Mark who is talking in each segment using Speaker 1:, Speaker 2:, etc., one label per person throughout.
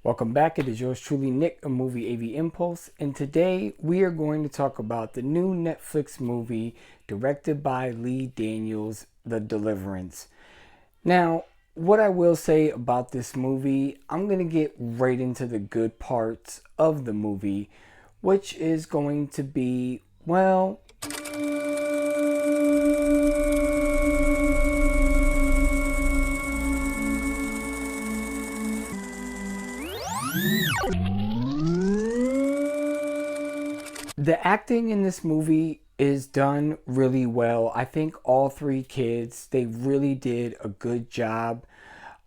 Speaker 1: Welcome back. It is yours truly, Nick, a Movie AV Impulse, and today we are going to talk about the new Netflix movie directed by Lee Daniels, The Deliverance. Now, what I will say about this movie, I'm going to get right into the good parts of the movie, which is going to be, well, the acting in this movie is done really well. I think all three kids, they really did a good job.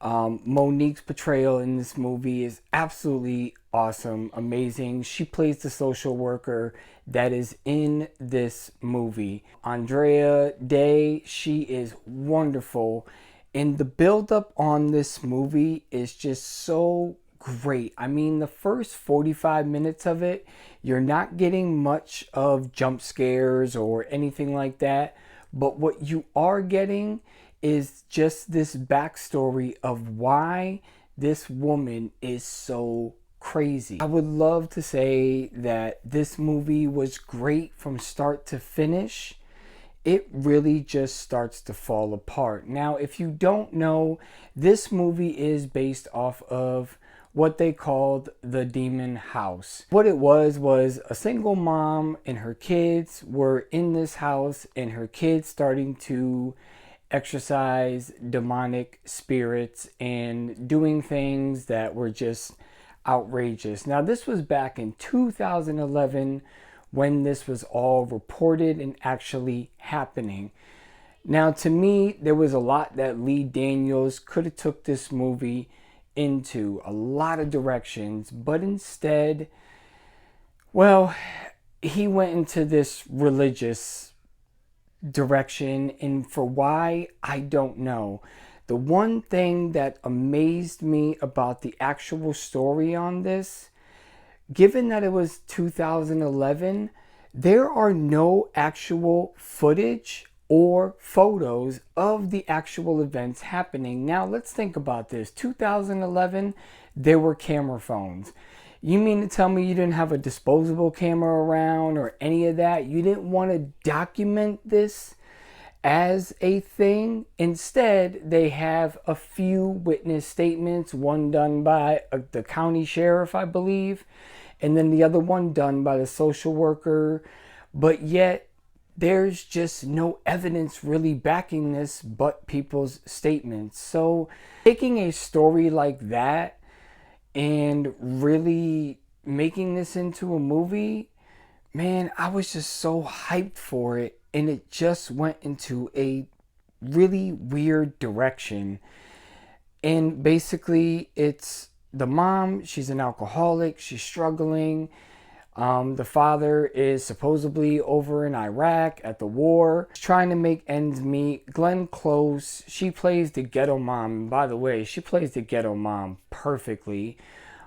Speaker 1: Monique's portrayal in this movie is absolutely awesome, amazing. She plays the social worker that is in this movie. Andrea Day, she is wonderful. And the build-up on this movie is just so great. I mean, the first 45 minutes of it, you're not getting much of jump scares or anything like that. But what you are getting is just this backstory of why this woman is so crazy. I would love to say that this movie was great from start to finish. It really just starts to fall apart. Now, if you don't know, this movie is based off of what they called the Demon House. What it was a single mom and her kids were in this house, and her kids starting to exorcise demonic spirits and doing things that were just outrageous. Now, this was back in 2011 when this was all reported and actually happening. Now, to me, there was a lot that Lee Daniels could have took this movie into, a lot of directions, but instead, well, he went into this religious direction, and for why, I don't know. The one thing that amazed me about the actual story on this, given that it was 2011, there are no actual footage or photos of the actual events happening. Now, let's think about this. 2011, there were camera phones. You mean to tell me you didn't have a disposable camera around or any of that? You didn't want to document this as a thing? Instead, they have a few witness statements, one done by the county sheriff, I believe, and then the other one done by the social worker. But yet, there's just no evidence really backing this but people's statements. So taking a story like that and really making this into a movie, man, I was just so hyped for it, and it just went into a really weird direction. And basically, it's the mom, she's an alcoholic, she's struggling. The father is supposedly over in Iraq at the war, trying to make ends meet. Glenn Close, she plays the ghetto mom. And by the way, she plays the ghetto mom perfectly.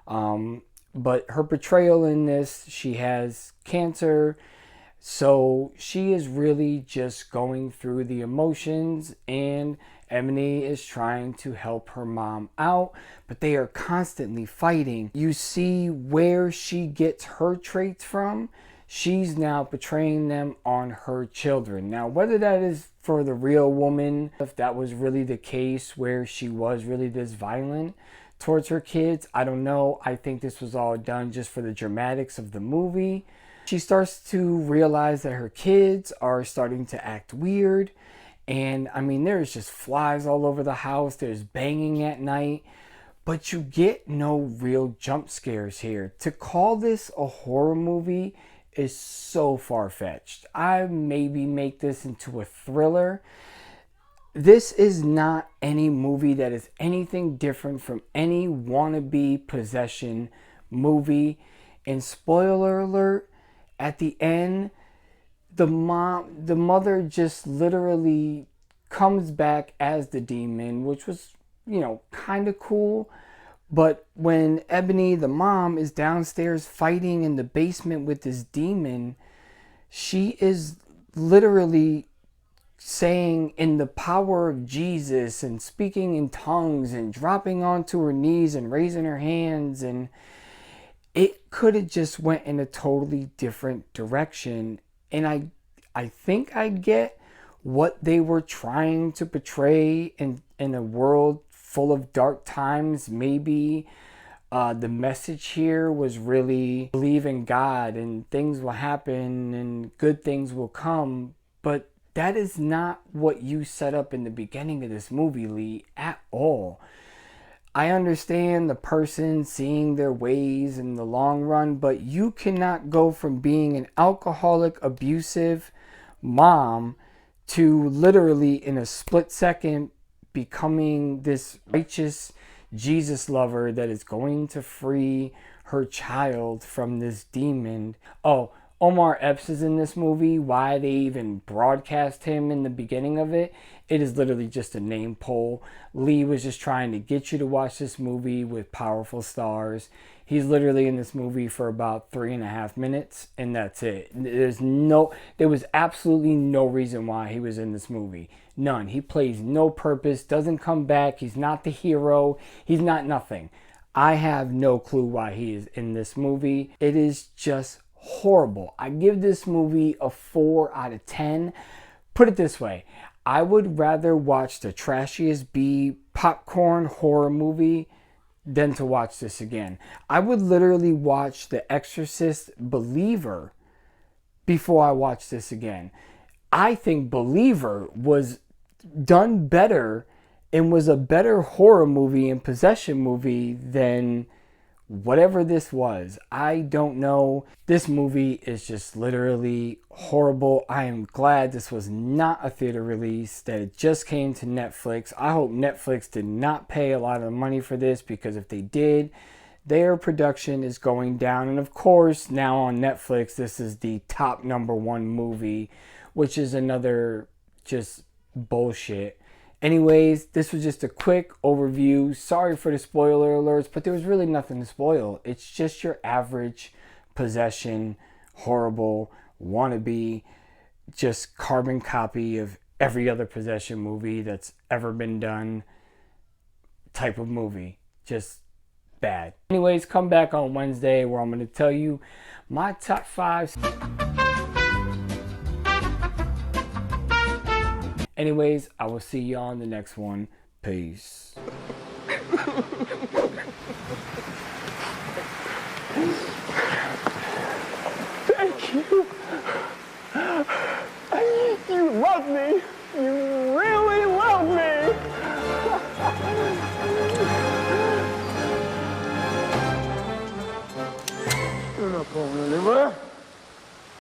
Speaker 1: But her portrayal in this, she has cancer. So she is really just going through the emotions, and Ebony is trying to help her mom out, but they are constantly fighting. You see where she gets her traits from. She's now portraying them on her children. Now, whether that is for the real woman, if that was really the case where she was really this violent towards her kids, I don't know. I think this was all done just for the dramatics of the movie. She starts to realize that her kids are starting to act weird. And I mean, there's just flies all over the house. There's banging at night. But you get no real jump scares here. To call this a horror movie is so far-fetched. I maybe make this into a thriller. This is not any movie that is anything different from any wannabe possession movie. And spoiler alert, at the end, the mother just literally comes back as the demon, which was, kind of cool. But when Ebony, the mom, is downstairs fighting in the basement with this demon, she is literally saying in the power of Jesus and speaking in tongues and dropping onto her knees and raising her hands, and it could have just went in a totally different direction. And I think I get what they were trying to portray in a world full of dark times. Maybe the message here was really believe in God and things will happen and good things will come. But that is not what you set up in the beginning of this movie, Lee, at all. I understand the person seeing their ways in the long run, but you cannot go from being an alcoholic, abusive mom to literally in a split second becoming this righteous Jesus lover that is going to free her child from this demon. Oh, Omar Epps is in this movie. Why they even broadcast him in the beginning of it, it is literally just a name pull. Lee was just trying to get you to watch this movie with powerful stars. He's literally in this movie for about 3.5 minutes, and that's it. There was absolutely no reason why he was in this movie. None. He plays no purpose, doesn't come back. He's not the hero. He's not nothing. I have no clue why he is in this movie. It is just horrible. I give this movie a 4 out of 10. Put it this way. I would rather watch the trashiest B popcorn horror movie than to watch this again. I would literally watch The Exorcist Believer before I watch this again. I think Believer was done better and was a better horror movie and possession movie than whatever this was. I don't know. This movie is just literally horrible. I am glad this was not a theater release, that it just came to Netflix. I hope Netflix did not pay a lot of money for this, because if they did, their production is going down. And of course, now on Netflix, this is the top #1 movie, which is another just bullshit. Anyways, this was just a quick overview. Sorry for the spoiler alerts, but there was really nothing to spoil. It's just your average possession, horrible, wannabe, just carbon copy of every other possession movie that's ever been done type of movie. Just bad. Anyways, come back on Wednesday where I'm going to tell you my top 5. Anyways, I will see y'all in the next one. Peace.
Speaker 2: Thank you. You love me. You really love me. You're not going anywhere.